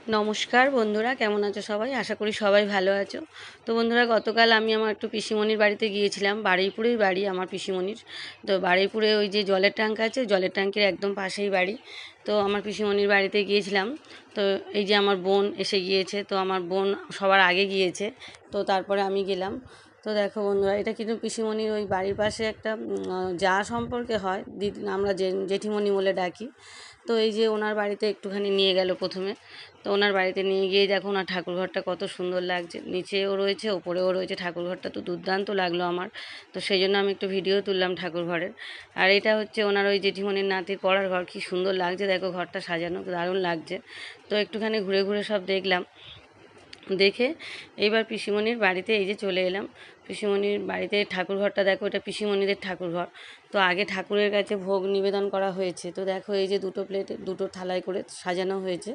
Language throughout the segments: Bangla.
নমস্কার বন্ধুরা, কেমন আছো সবাই? আশা করি সবাই ভালো আছো। তো বন্ধুরা, গতকাল আমি আমার একটু পিসিমণির বাড়িতে গিয়েছিলাম। বারুইপুরেই বাড়ি আমার পিসিমণির। তো বারুইপুরে ওই যে জলের ট্যাঙ্ক আছে, জলের ট্যাঙ্কের একদম পাশেই বাড়ি। তো আমার পিসিমণির বাড়িতে গিয়েছিলাম। তো এই যে আমার বোন এসে গিয়েছে, তো আমার বোন সবার আগে গিয়েছে, তো তারপরে আমি গেলাম। তো দেখো বন্ধুরা, এটা কিন্তু পিসিমণির ওই বাড়ির পাশে একটা যা সম্পর্কে হয়, আমরা জেঠিমণি বলে ডাকি। তো এই যে ওনার বাড়িতে একটুখানি নিয়ে গেল প্রথমে। তো ওনার বাড়িতে নিয়ে গিয়ে দেখো ওনার ঠাকুরঘরটা কত সুন্দর লাগছে, নিচেও রয়েছে ওপরেও রয়েছে। ঠাকুরঘরটা তো দুর্দান্ত লাগলো আমার। তো সেই জন্য আমি একটু ভিডিও তুললাম ঠাকুরঘরের। আর এটা হচ্ছে ওনার ওই জেঠিমণির নাতির পড়ার ঘর। কি সুন্দর লাগছে দেখো, ঘরটা সাজানো দারুণ লাগছে। তো একটুখানি ঘুরে ঘুরে সব দেখলাম। দেখে এইবার পিসিমণির বাড়িতে এই যে চলে এলাম। পিসিমণির বাড়িতে ঠাকুরঘরটা দেখো, এটা পিসিমণিদের ঠাকুরঘর। তো আগে ঠাকুরের কাছে ভোগ নিবেদন করা হয়েছে। তো দেখো এই যে দুটো প্লেটে দুটো থালায় করে সাজানো হয়েছে।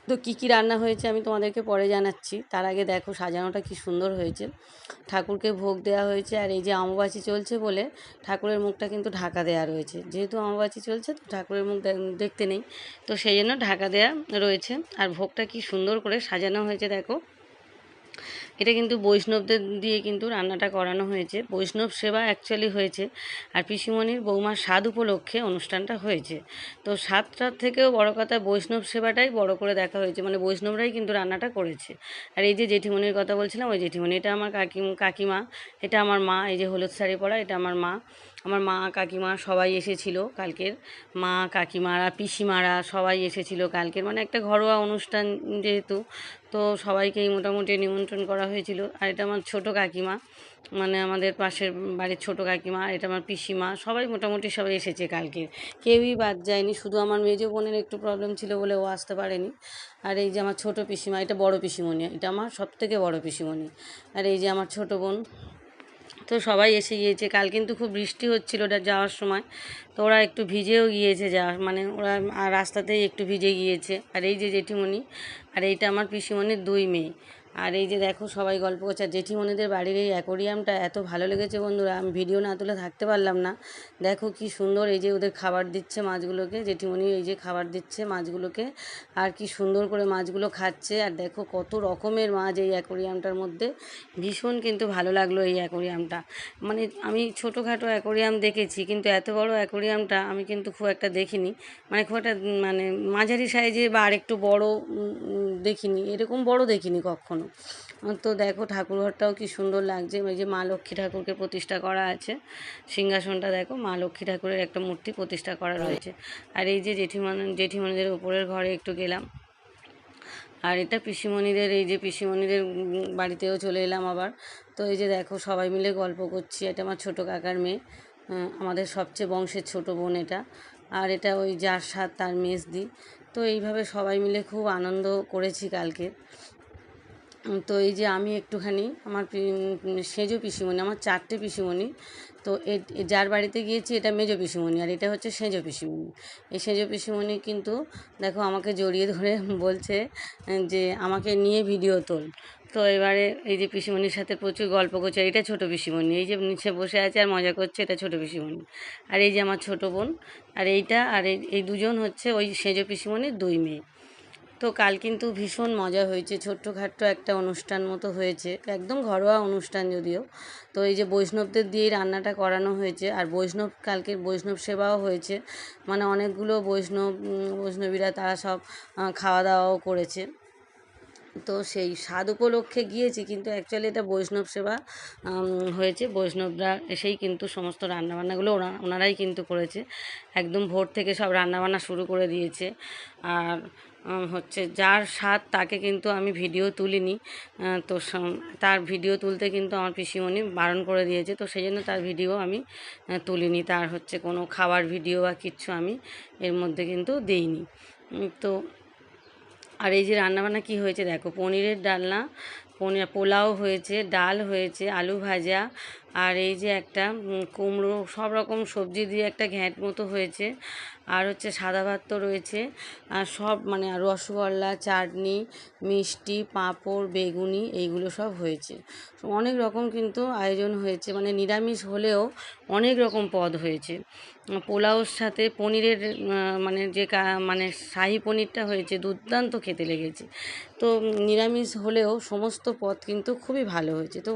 তো কী কী রান্না হয়েছে আমি তোমাদেরকে পরে জানাচ্ছি। তার আগে দেখো সাজানোটা কি সুন্দর হয়েছে। ঠাকুরকে ভোগ দেওয়া হয়েছে। আর এই যে অমাবাসী চলছে বলে ঠাকুরের মুখটা কিন্তু ঢাকা দেওয়া রয়েছে। যেহেতু অমাবাসী চলছে, তো ঠাকুরের মুখ দেখতে নেই, তো সেই জন্য ঢাকা দেওয়া রয়েছে। আর ভোগটা কি সুন্দর করে সাজানো হয়েছে দেখো। এটা কিন্তু বৈষ্ণবদের দিয়ে কিন্তু রান্নাটা করানো হয়েছে। বৈষ্ণব সেবা অ্যাকচুয়ালি হয়েছে। আর পিসিমণির বৌমার স্বাদ উপলক্ষে অনুষ্ঠানটা হয়েছে। তো স্বাদটার থেকেও বড় কথা, বৈষ্ণব সেবাটাই বড় করে দেখা হয়েছে, মানে বৈষ্ণবরাই কিন্তু রান্নাটা করেছে। আর এই যে জেঠিমণির কথা বলছিলাম, ওই জেঠিমণি, এটা আমার কাকিমা, এটা আমার মা। এই যে হলুদ শাড়ি পরা, এটা আমার মা। আমার মা কাকিমা সবাই এসেছিল কালকের। মা কাকিমারা পিসিমারা সবাই এসেছিল কালকের, মানে একটা ঘরোয়া অনুষ্ঠান যেহেতু, তো সবাইকেই মোটামুটি নিমন্ত্রণ করা হয়েছিল। আর এটা আমার ছোটো কাকিমা, মানে আমাদের পাশের বাড়ির ছোটো কাকিমা। এটা আমার পিসিমা, সবাই মোটামুটি সবাই এসেছে কালকে, কেউই বাদ যায়নি। শুধু আমার মেজো বোনের একটু প্রবলেম ছিল বলে ও আসতে পারেনি। আর এই যে আমার ছোটো পিসিমা, এটা বড় পিসিমণি, এটা আমার সবথেকে বড় পিসিমণি। আর এই যে আমার ছোটো বোন। তো সবাই এসে গিয়েছে। কাল কিন্তু খুব বৃষ্টি হচ্ছিল ওটা যাওয়ার সময়, তো ওরা একটু ভিজেও গিয়েছে যাওয়ার, মানে ওরা রাস্তাতেই একটু ভিজে গিয়েছে। আর এই যে জেঠিমণি, আর এইটা আমার পিসিমণির দুই মেয়ে। আর এই যে দেখো সবাই গল্প করছে। আর জেঠিমণিদের বাড়ির এই অ্যাকোরিয়ামটা এত ভালো লেগেছে বন্ধুরা, আমি ভিডিও না তুলে থাকতে পারলাম না। দেখো কি সুন্দর, এই যে ওদের খাবার দিচ্ছে মাছগুলোকে, জেঠিমণি এই যে খাবার দিচ্ছে মাছগুলোকে। আর কি সুন্দর করে মাছগুলো খাচ্ছে। আর দেখো কত রকমের মাছ এই অ্যাকোরিয়ামটার মধ্যে। ভীষণ কিন্তু ভালো লাগলো এই অ্যাকোরিয়ামটা। মানে আমি ছোটোখাটো অ্যাকোরিয়াম দেখেছি, কিন্তু এত বড় অ্যাকোরিয়ামটা আমি কিন্তু খুব একটা দেখিনি। মানে খুব একটা মানে মাঝারি সাইজে বা আরেকটু বড় দেখিনি, এরকম বড় দেখিনি কখনো। তো দেখো ঠাকুরঘরটাও কি সুন্দর লাগছে। ওই যে মা লক্ষ্মী ঠাকুরকে প্রতিষ্ঠা করা আছে, সিংহাসনটা দেখো, মা লক্ষ্মী ঠাকুরের একটা মূর্তি প্রতিষ্ঠা করা রয়েছে। আর এই যে জেঠিমণিদের উপরের ঘরে একটু গেলাম। আর এটা পিসিমণিদের, এই যে পিসিমণিদের বাড়িতেও চলে এলাম আবার। তো এই যে দেখো সবাই মিলে গল্প করছি। এটা আমার ছোটো কাকার মেয়ে, আমাদের সবচেয়ে বংশের ছোটো বোন এটা। আর এটা ওই যার সাথ তার মেজদি। তো এইভাবে সবাই মিলে খুব আনন্দ করেছি কালকে। তো এই যে আমি একটুখানি আমার সেজো পিসিমণি, আমার চারটে পিসিমণি। তো যার বাড়িতে গিয়েছি এটা মেজো পিসিমণি, আর এটা হচ্ছে সেজো পিসিমণি। এই সেজো পিসিমণি কিন্তু দেখো আমাকে জড়িয়ে ধরে বলছে যে আমাকে নিয়ে ভিডিও তোল। তো এবারে এই যে পিসিমণির সাথে প্রচুর গল্প করছে। এইটা ছোটো পিসিমণি, এই যে নিচে বসে আছে আর মজা করছে, এটা ছোটো পিসিমণি। আর এই যে আমার ছোটো বোন। আর এইটা, আর এই দুজন হচ্ছে ওই সেজো পিসিমণির দুই মেয়ে। তো কাল কিন্তু ভীষণ মজা হয়েছে। ছোট্টখাট্টো একটা অনুষ্ঠান মতো হয়েছে, একদম ঘরোয়া অনুষ্ঠান যদিও। তো এই যে বৈষ্ণবদের দিয়েই রান্নাটা করানো হয়েছে। আর কালকের বৈষ্ণব সেবাও হয়েছে, মানে অনেকগুলো বৈষ্ণবীরা তারা সব খাওয়া দাওয়াও করেছে। তো সেই স্বাদ উপলক্ষে গিয়েছি, কিন্তু অ্যাকচুয়ালি এটা বৈষ্ণব সেবা হয়েছে। বৈষ্ণবরা এসেই কিন্তু সমস্ত রান্নাবান্নাগুলো ওনারাই কিন্তু করেছে। একদম ভোর থেকে সব রান্নাবান্না শুরু করে দিয়েছে। আর হচ্ছে যার স্বাদ তাকে কিন্তু আমি ভিডিও তুলিনি। তো তার ভিডিও তুলতে কিন্তু আমার পিসিমণি বারণ করে দিয়েছে, তো সেই জন্য তার ভিডিও আমি তুলিনি। তার হচ্ছে কোনো খাবার ভিডিও বা কিচ্ছু আমি এর মধ্যে কিন্তু দিইনি। তো আর এই যে রান্নাবান্না কী হয়েছে দেখো, পনিরের ডালনা, পোলাও হয়েছে, ডাল হয়েছে, আলু ভাজা, আর এই যে একটা কুমড়ো, সব রকম সবজি দিয়ে একটা ঘ্যাঁট মতো হয়েছে। আর হচ্ছে সাদা ভাত তো রয়েছে, আর সব মানে রসগোল্লা, চাটনি, মিষ্টি, পাঁপড়, বেগুনি, এইগুলো সব হয়েছে। অনেক রকম কিন্তু আয়োজন হয়েছে, মানে নিরামিষ হলেও অনেক রকম পদ হয়েছে। পোলাওর সাথে পনিরের মানে যে মানে শাহি পনিরটা হয়েছে, দুর্দান্ত খেতে লেগেছে। তো নিরামিষ হলেও সমস্ত পদ কিন্তু খুবই ভালো হয়েছে। তো